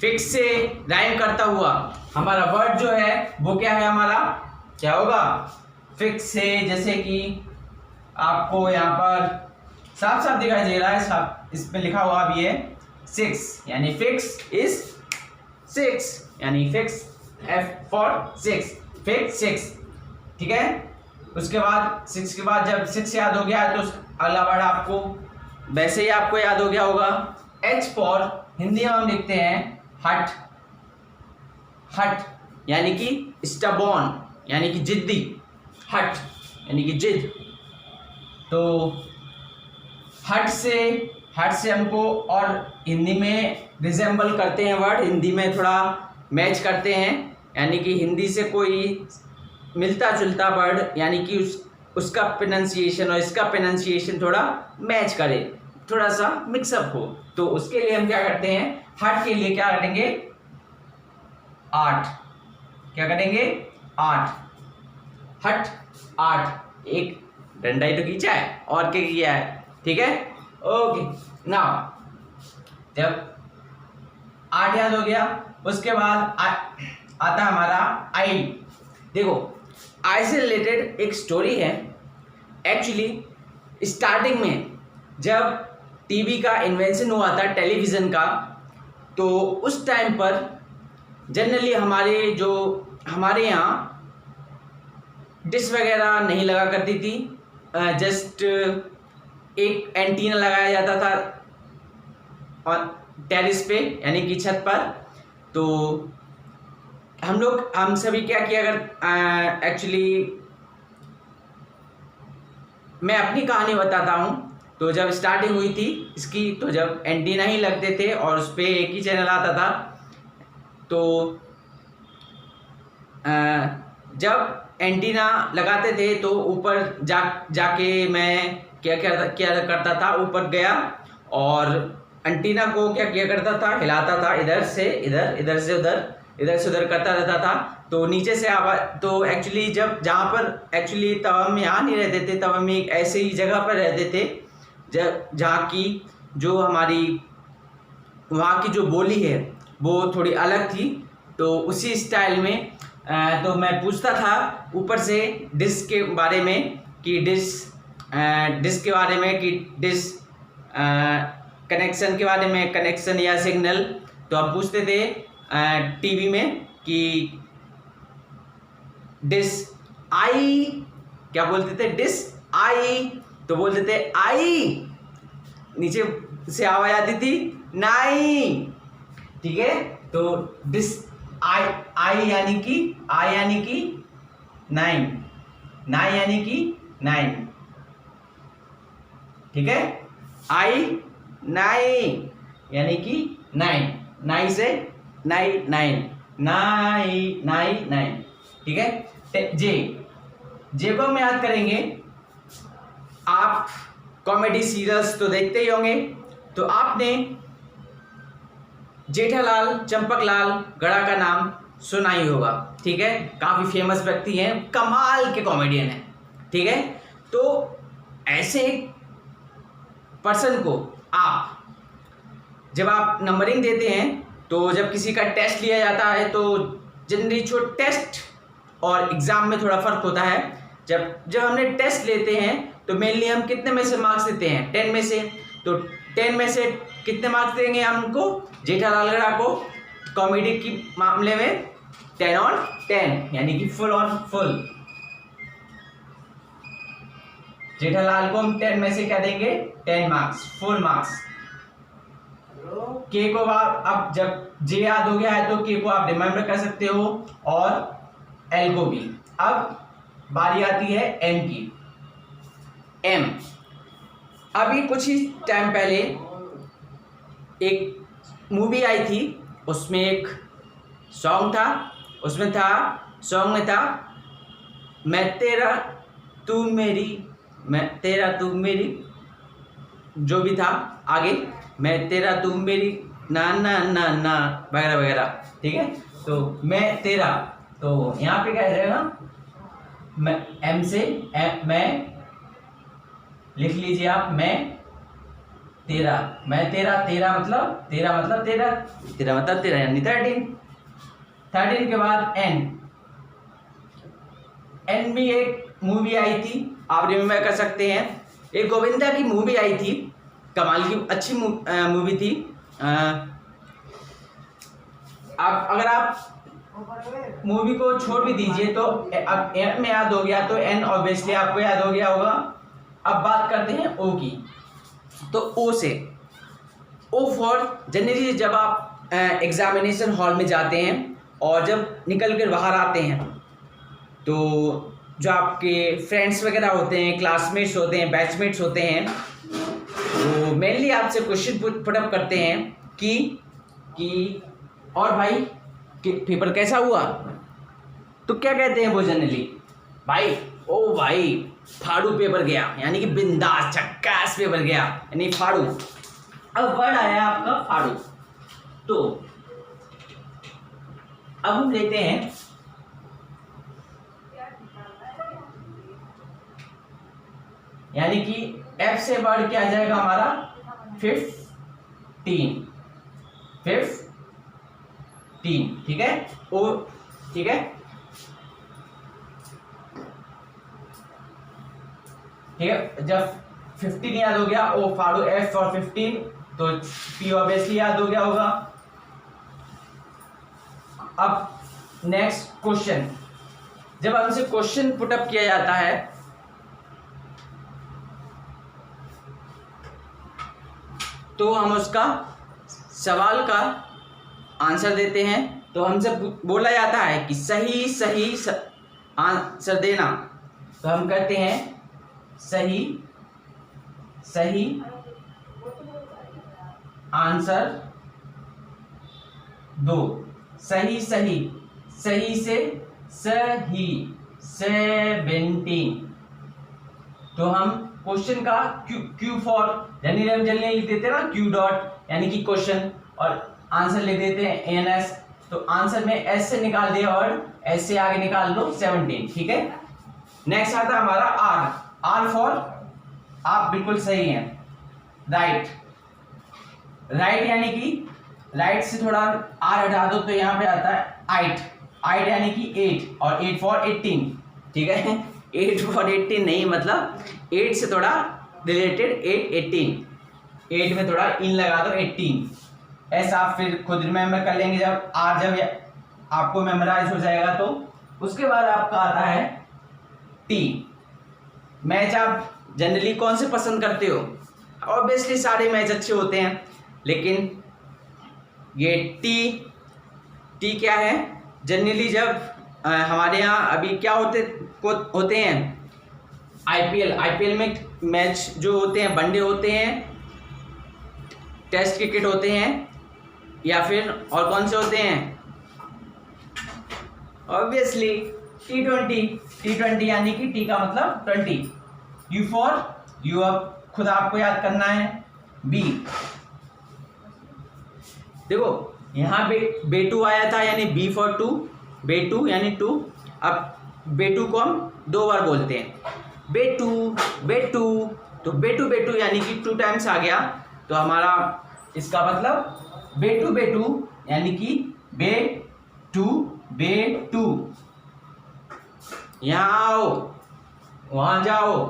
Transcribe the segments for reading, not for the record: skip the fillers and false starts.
Fix से rhyme करता हुआ हमारा वर्ड जो है वो क्या है, हमारा क्या होगा, फिक्स से। जैसे कि आपको यहाँ पर साफ साफ दिखाई दे रहा है, साफ इसमें लिखा हुआ भी है 6, यानी फिक्स इज 6, यानी फिक्स F फॉर 6, फिक्स 6, ठीक है। उसके बाद 6 के बाद जब 6 याद हो गया है तो अगला वर्ड आपको वैसे ही आपको याद हो गया होगा। H फॉर हिंदी में हम लिखते हैं हट, हट यानी कि स्टबॉर्न, यानी कि जिद्दी, हट यानी कि जिद। तो हट से हमको और हिंदी में रिजेंबल करते हैं वर्ड, हिंदी में थोड़ा मैच करते हैं, यानी कि हिंदी से कोई मिलता जुलता वर्ड, यानी कि उसका प्रोनाउंसिएशन और इसका प्रोनाउंसिएशन थोड़ा मैच करे, थोड़ा सा मिक्सअप हो। तो उसके लिए हम क्या करते हैं, हट के लिए क्या करेंगे, 8, क्या करेंगे 8, हट 8, एक डंडा ही तो खींचा है और क्या किया है, ठीक है। ओके, नाउ जब 8 याद हो गया उसके बाद आता हमारा आई। देखो आई से रिलेटेड एक स्टोरी है। एक्चुअली स्टार्टिंग में जब टीवी का इन्वेंशन हुआ था, टेलीविज़न का, तो उस टाइम पर जनरली हमारे यहाँ डिश वगैरह नहीं लगा करती थी, जस्ट एक एंटीना लगाया जाता था और टेरिस पे यानी कि छत पर। तो हम सभी क्या किया कर, एक्चुअली मैं अपनी कहानी बताता हूँ। तो जब स्टार्टिंग हुई थी इसकी, तो जब एंटीना ही लगते थे और उस पर एक ही चैनल आता था, तो जब एंटीना लगाते थे तो ऊपर जाके मैं क्या करता था, ऊपर गया और एंटीना को क्या किया करता था, हिलाता था, इधर से इधर, इधर से उधर करता रहता था। तो नीचे से आवाज़, तो एक्चुअली जहाँ पर एक्चुअली तब हम यहाँ नहीं रहते थे, तब हम एक ऐसे ही जगह पर रहते थे जहाँ की जो हमारी वहाँ की जो बोली है वो थोड़ी अलग थी। तो उसी स्टाइल में तो मैं पूछता था ऊपर से डिश के बारे में कि डिश के बारे में कि डिश कनेक्शन के बारे में, कनेक्शन या सिग्नल। तो हम पूछते थे टीवी में कि डिश आई, क्या बोलते थे, डिश आई, तो बोलते थे आई, नीचे से आवाज आती थी नाई, ठीक है। तो डिश आई यानी कि 9, नाई यानी कि 9, ठीक है। आई नाई यानी कि 9, नाई से नाई 9, ठीक है। जे को हम याद करेंगे, आप कॉमेडी सीरियल्स तो देखते ही होंगे, तो आपने जेठालाल चंपकलाल गड़ा का नाम सुना ही होगा, ठीक है। काफ़ी फेमस व्यक्ति हैं, कमाल के कॉमेडियन हैं, ठीक है। तो ऐसे पर्सन को जब आप नंबरिंग देते हैं, तो जब किसी का टेस्ट लिया जाता है, तो जनरली टेस्ट और एग्ज़ाम में थोड़ा फ़र्क होता है। जब हमने टेस्ट लेते हैं तो मेनली हम कितने में से मार्क्स देते हैं, 10 में से। तो 10 में से कितने मार्क्स देंगे हम उनको, जेठालाल गड़ा को, कॉमेडी की मामले में 10 on 10, यानी कि फुल ऑन फुल। जेठालाल को हम 10 में से क्या देंगे, 10 मार्क्स, फुल मार्क्स। के को आप अब जब जे याद हो गया है तो के को आप रिमेम्बर कर सकते हो, और एल को भी। अब बारी आती है एम की। एम, अभी कुछ ही टाइम पहले एक मूवी आई थी, उसमें एक सॉन्ग था, सॉन्ग में था मैं तेरा तू मेरी, मैं तेरा तू मेरी, जो भी था आगे, मैं तेरा तू मेरी ना ना ना ना वगैरह वगैरह, ठीक है। तो मैं तेरा, तो यहाँ पे क्या रहेगा, मैं एम से मैं लिख लीजिए आप, मैं 13, मैं 13, 13 मतलब 13 मतलब 13, 13 मतलब 13 यानी 13। 13 के बाद एन भी एक मूवी आई थी, आप रिमेम्बर कर सकते हैं। एक गोविंदा की मूवी आई थी, कमाल की अच्छी मूवी थी। आप अगर आप मूवी को छोड़ भी दीजिए तो अब एन में याद हो गया तो एन ऑब्वियसली आपको याद हो गया होगा। अब बात करते हैं ओ की। तो ओ से, ओ फॉर जनरली जब आप एग्जामिनेशन हॉल में जाते हैं और जब निकल कर बाहर आते हैं तो जो आपके फ्रेंड्स वगैरह होते हैं, क्लासमेट्स होते हैं, बैचमेट्स होते हैं, वो मेनली आपसे क्वेश्चन पुटअप करते हैं कि और भाई कि पेपर कैसा हुआ। तो क्या कहते हैं वो जनरली, भाई ओ भाई फाड़ू पेपर गया, यानी कि बिंदास झक्कास पेपर गया, यानी फाड़ू। अब वर्ड आया आपका फाड़ू। तो अब हम लेते हैं यानी कि एफ से वर्ड क्या आ जाएगा हमारा 15, ठीक है। ओ ठीक है, ठीक है। जब 15 याद हो गया, ओ फाड़ू, एफ फॉर 15, तो पी ऑब्वियसली याद हो गया होगा। अब नेक्स्ट क्वेश्चन, जब हमसे क्वेश्चन पुटअप किया जाता है तो हम उसका सवाल का आंसर देते हैं। तो हमसे बोला जाता है कि सही आंसर देना, तो हम कहते हैं सही आंसर दो। सही से सही 17। तो हम क्वेश्चन का क्यू फॉर यानी हम जल्दी लिख देते हैं ना, क्यू डॉट यानी कि क्वेश्चन, और आंसर लिख देते हैं एनएस। तो आंसर में एस से निकाल दिया और एस से आगे निकाल लो 17, ठीक है। नेक्स्ट आता है हमारा आर फॉर, आप बिल्कुल सही हैं, राइट यानी कि राइट से थोड़ा आर हटा दो तो यहाँ पे आता है आइट यानी कि 8, और 8 फॉर 18, ठीक है। 8 फॉर 18 नहीं, मतलब 8 से थोड़ा रिलेटेड 8 में थोड़ा इन लगा दो 18। ऐसा आप फिर खुद रिमेम्बर कर लेंगे जब आपको मेमोराइज हो जाएगा। तो उसके बाद आपका आता है टी। मैच आप जनरली कौन से पसंद करते हो? ऑब्वियसली सारे मैच अच्छे होते हैं, लेकिन ये टी क्या है, जनरली जब हमारे यहाँ अभी क्या होते हैं आईपीएल में मैच जो होते हैं, वनडे होते हैं, टेस्ट क्रिकेट होते हैं, या फिर और कौन से होते हैं? ऑब्वियसली T20 यानी कि टी का मतलब 20। यू फॉर यू, अब खुद आपको याद करना है। बी, देखो यहाँ बेटू आया था यानी बी फॉर टू, बेटू यानी टू। अब बेटू को हम 2 बार बोलते हैं, बेटू। तो बेटू यानी कि 2 टाइम्स आ गया, तो हमारा इसका मतलब बेटू यानी कि बेटू। यहाँ आओ, वहां जाओ,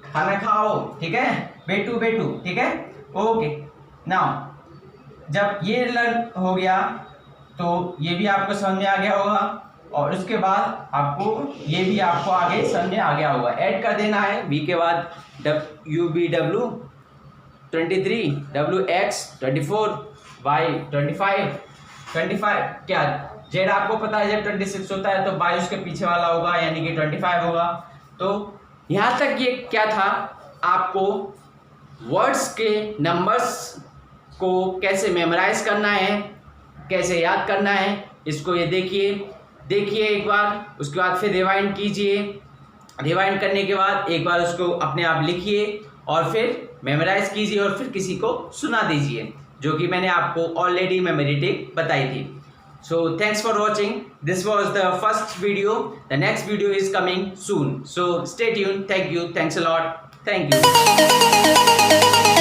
खाना खाओ, ठीक है। बेटू, ठीक है, ओके। नाउ जब ये लर्न हो गया तो ये भी आपको समझ में आ गया होगा, और उसके बाद आपको ये भी आपको आगे समझ में आ गया होगा। ऐड कर देना है बी के बाद UBW 23, WX 24, Y 25 क्या जेड आपको पता है जब 26 होता है तो y उसके पीछे वाला होगा यानी कि 25 होगा। तो यहाँ तक ये क्या था, आपको वर्ड्स के नंबर्स को कैसे मेमोराइज करना है, कैसे याद करना है, इसको ये देखिए एक बार, उसके बाद फिर रिवाइंड कीजिए। रिवाइंड करने के बाद एक बार उसको अपने आप लिखिए और फिर मेमोराइज कीजिए और फिर किसी को सुना दीजिए, जो कि मैंने आपको ऑलरेडी मेमोरी टिक बताई थी। So thanks for watching. This was the first video. The next video is coming soon. So stay tuned. Thank you. Thanks a lot. Thank you.